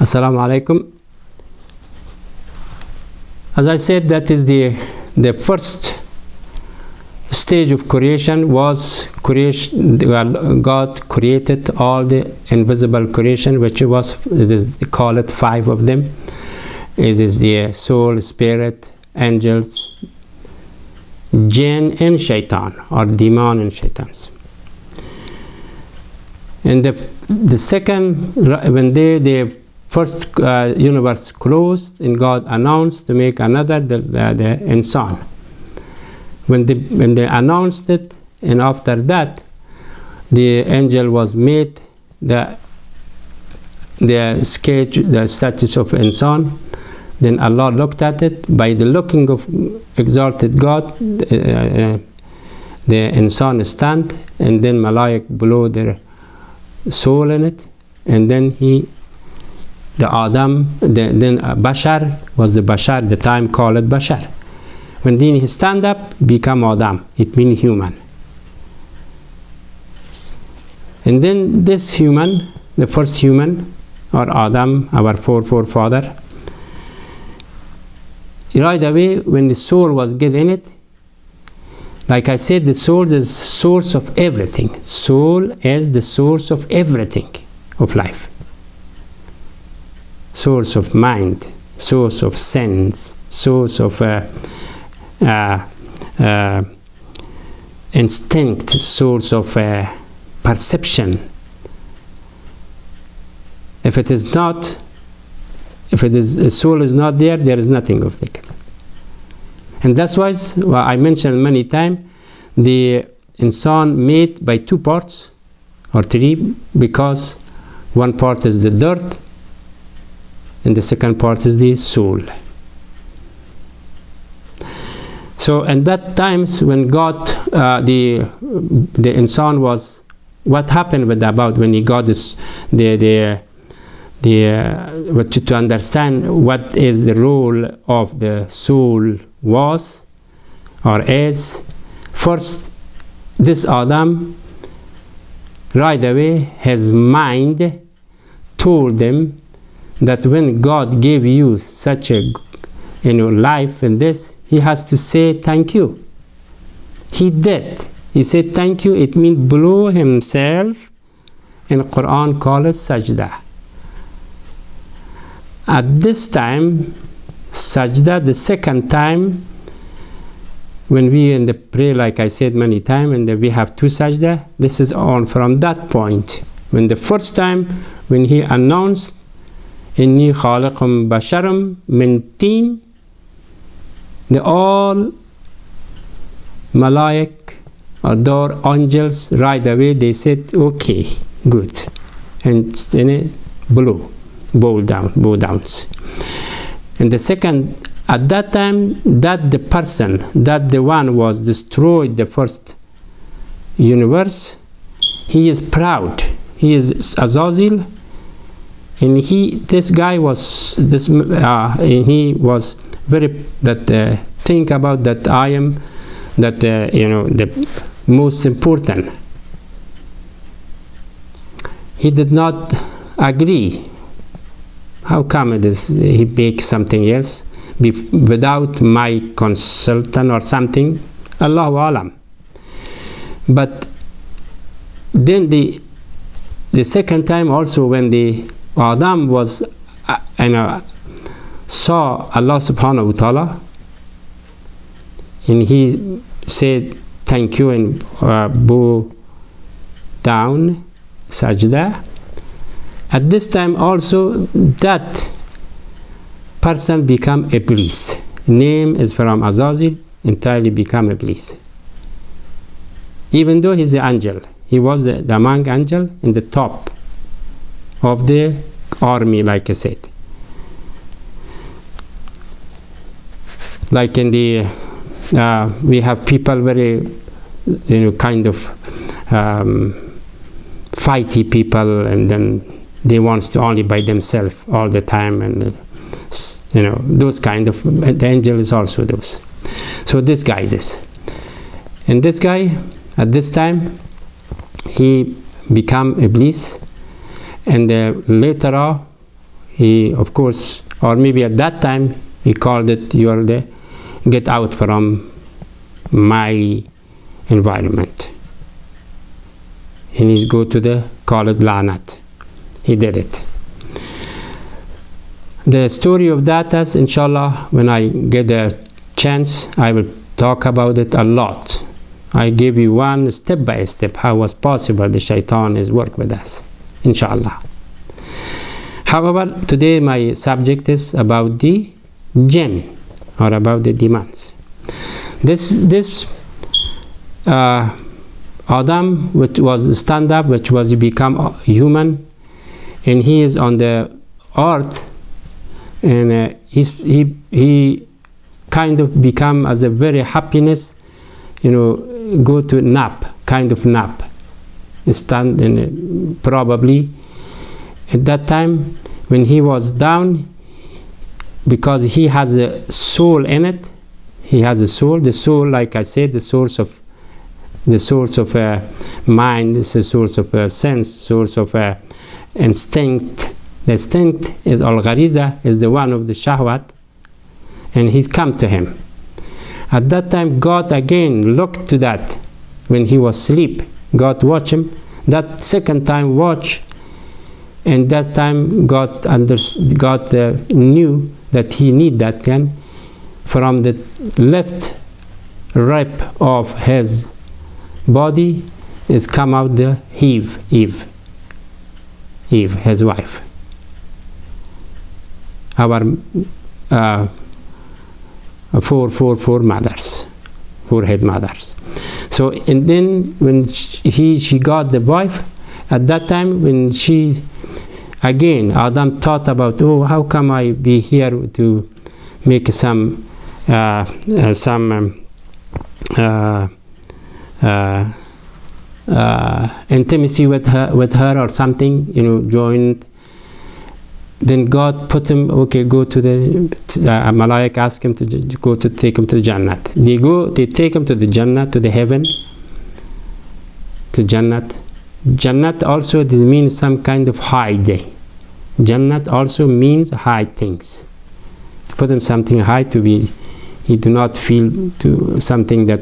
Assalamu alaikum. As I said, that is the first stage of creation was creation. God created all the invisible creation, which was, they call it 5 of them. It is the soul, spirit, angels, jinn and shaitan, or demon and shaitans. And the second, when the first universe closed, and God announced to make another, the insan. When they announced it, and after that, the angel was made the sketch, the status of insan. Then Allah looked at it. By the looking of exalted God, the insan stand, and then Malaik blow their soul in it, and then the Adam, then Bashar was the Bashar, the time called it Bashar. When then he stand up, become Adam, it means human. And then this human, the first human, or Adam, our forefather, right away when the soul was given it, like I said, the soul is source of everything. Soul is the source of everything of life. Source of mind, source of sense, source of instinct, source of perception. If it is not, soul is not there, there is nothing of it. And that's why I mentioned many times, the insan made by 2 parts or 3, because one part is the dirt and the second part is the soul. So in that times when God, the insan was, what happened with about when he got this, to understand what is the role of the soul was or is, first this Adam, right away his mind told them that when God gave you such a life in this, he has to say thank you. He did. He said thank you. It means blow himself. In Quran call it sajda. At this time, sajda, the second time, when we in the prayer, like I said many times, and we have 2 sajda, this is on from that point. When the first time, when he announced, Inni khaliqum basharum min teen, the all malaik or door angels right away they said okay, good, and then bow downs. And the second, at that time, that the person, that the one was destroyed the first universe, he is proud. He is Azazel. And this guy was, he was very, think about that I am, the most important. He did not agree. How come it is he make something else without my consultant or something? Allahu Alam. But then the second time also, when the Adam was saw Allah subhanahu wa ta'ala, and he said thank you and bow down, sajda. At this time also, that person become Iblis. Name is from Azazel, entirely become Iblis. Even though he's an angel, he was the among angel in the top of the army, like I said. Like in the, we have people very, kind of fighty people, and then they want to only by themselves all the time, and those kind of, the angel is also those. So this guy is this. And this guy, at this time, he become Iblis, and later on, he, of course, or maybe at that time, he called it, you are the, get out from my environment. He needs to go to the, call it La'nat. He did it. The story of that is, inshallah, when I get a chance, I will talk about it a lot. I give you one step by step how was possible the shaitan is work with us, inshallah. However, today my subject is about the jinn, or about the demons. This Adam, which was stand up, which was become human, and he is on the earth, and he kind of become as a very happiness, go to nap, kind of nap, stand, and probably at that time when he was down, because he has a soul in it. He has a soul. The soul, like I said, the source of mind, is the source of sense, source of instinct. The instinct is al-ghariza, is the one of the shahwat, and he's come to him. At that time, God again looked to that when he was asleep. God watched him. That second time watch, and that time God knew that he need that gun. From the left rib of his body is come out the Eve, his wife. Our four mothers, four head mothers. So, and then when she got the wife, at that time when she, again, Adam thought about, oh, how come I be here to make some intimacy with her or something, joined. Then God put him, okay, go to the, Malaik asked him to go to take him to the Jannat. They take him to the Jannat, to the heaven, to Jannat. Jannat also means some kind of high day. Jannat also means high things. Put him something high to be, he do not feel to something that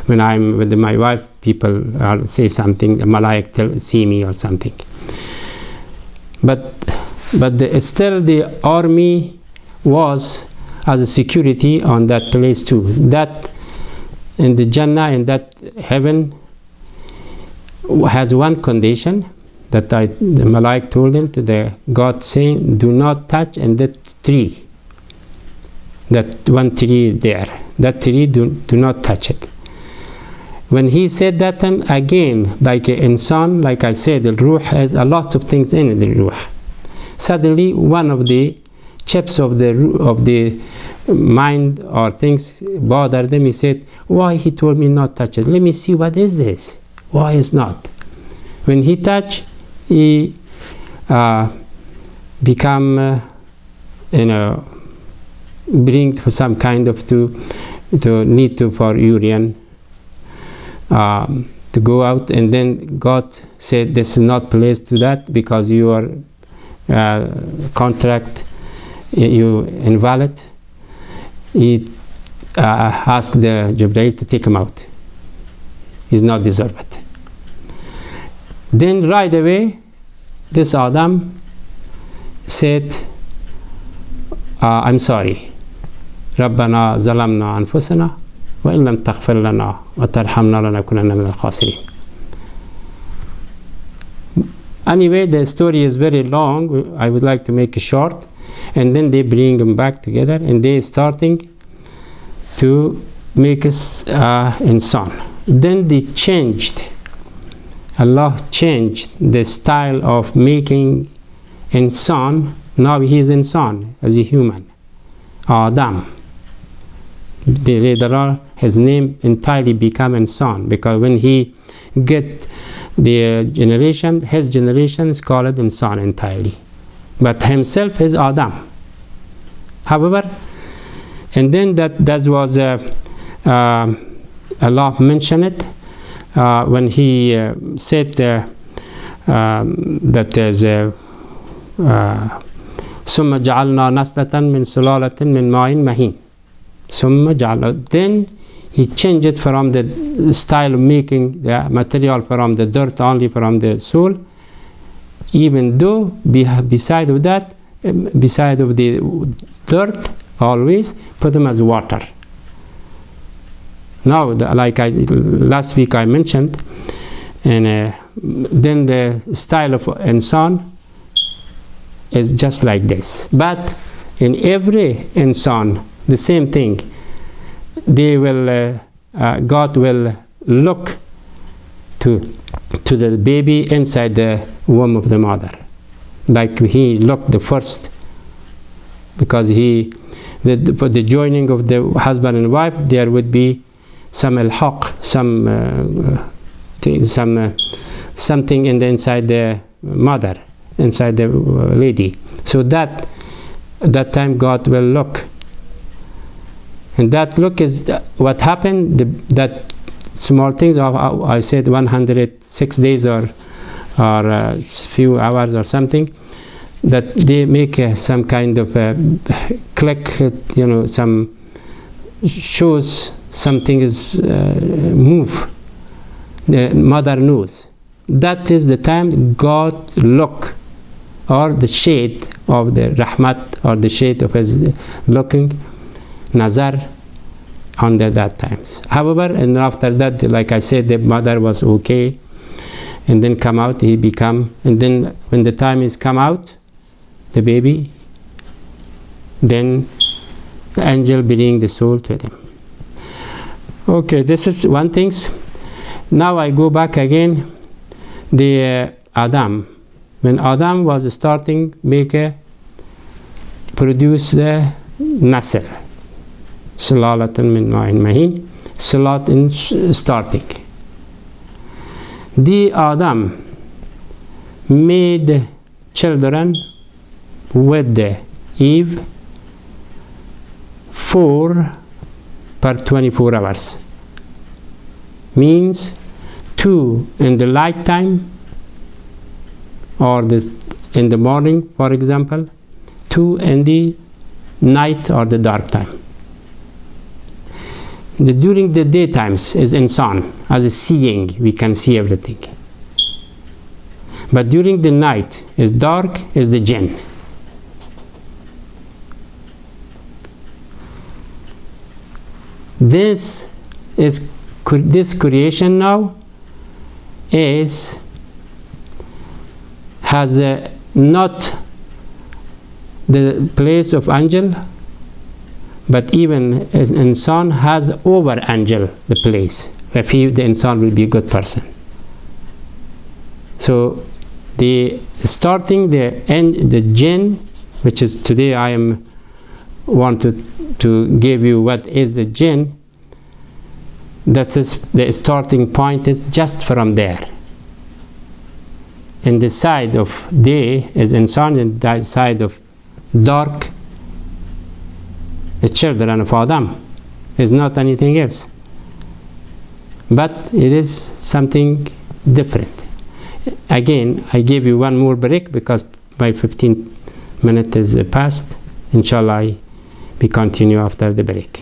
when I'm with my wife, people say something, Malaik see me or something. But still the army was as a security on that place too. That in the Jannah, in that heaven, has one condition that the Malaik told him, to the God saying, do not touch and that tree. That one tree is there. That tree, do not touch it. When he said that, then again, like an insan, like I said, the ruh has a lot of things in it, the ruh. Suddenly, one of the chips of the mind or things bothered them. He said, why he told me not touch it? Let me see what is this. Why is not? When he touched, he become, bring some kind of to need to for urine to go out, and then God said, this is not place to that because you are contract, you invalid. He asked the Jibreel to take him out. He's not deserve it. Then right away, this Adam said, I'm sorry. ربنا ظلمنا أنفسنا وإن لم تغفر لنا وترحمنا لنكونن من الخاسرين. Anyway, the story is very long. I would like to make it short. And then they bring them back together, and they starting to make us insan. Then they changed. Allah changed the style of making insan. Now he is insan as a human. Adam. Later on, his name entirely become insan, because when he get the generation, his generation is called insan entirely. But himself is Adam. However, and then that was Allah mentioned it when he said that as ثم جعلنا نسلة من سلالة من ماء مهين. ثم جعلنا. Then he changed it from the style of making the material from the dirt, only from the soul, even though beside of that, beside of the dirt, always put them as water. Now, like last week I mentioned, and then the style of insan is just like this. But in every insan, the same thing. They will, God will look to the baby inside the womb of the mother, like he looked the first, because for the joining of the husband and wife, there would be some al-haq, something in the inside the mother, inside the lady. So that time God will look. And that look is what happened, that small things of, I said 106 days or few hours or something, that they make some kind of a click, some shows something is move. The mother knows. That is the time God look, or the shade of the rahmat, or the shade of his looking, nazar, under that times. However, and after that, like I said, the mother was okay, and then come out, he become, and then when the time is come out, the baby, then the angel bring the soul to them. Okay, this is one thing. Now I go back again, the Adam. When Adam was starting, produce the nasl. Sulalatan min ma'in mahin, salat in starting. The Adam made children with the Eve 4 per 24 hours. Means 2 in the light time, or in the morning, for example, 2 in the night or the dark time. During the daytimes is insan, as a seeing, we can see everything. But during the night is dark, is the jinn. This creation now has not the place of angel, but even insan has over angel the place, if the insan will be a good person. So the jinn, which is today I want to give you what is the jinn. That is the starting point is just from there. In the side of day is insan, and the side of dark is children of Adam. Is not anything else. But it is something different. Again, I give you one more break because my 15 minutes is past. Inshallah, we continue after the break.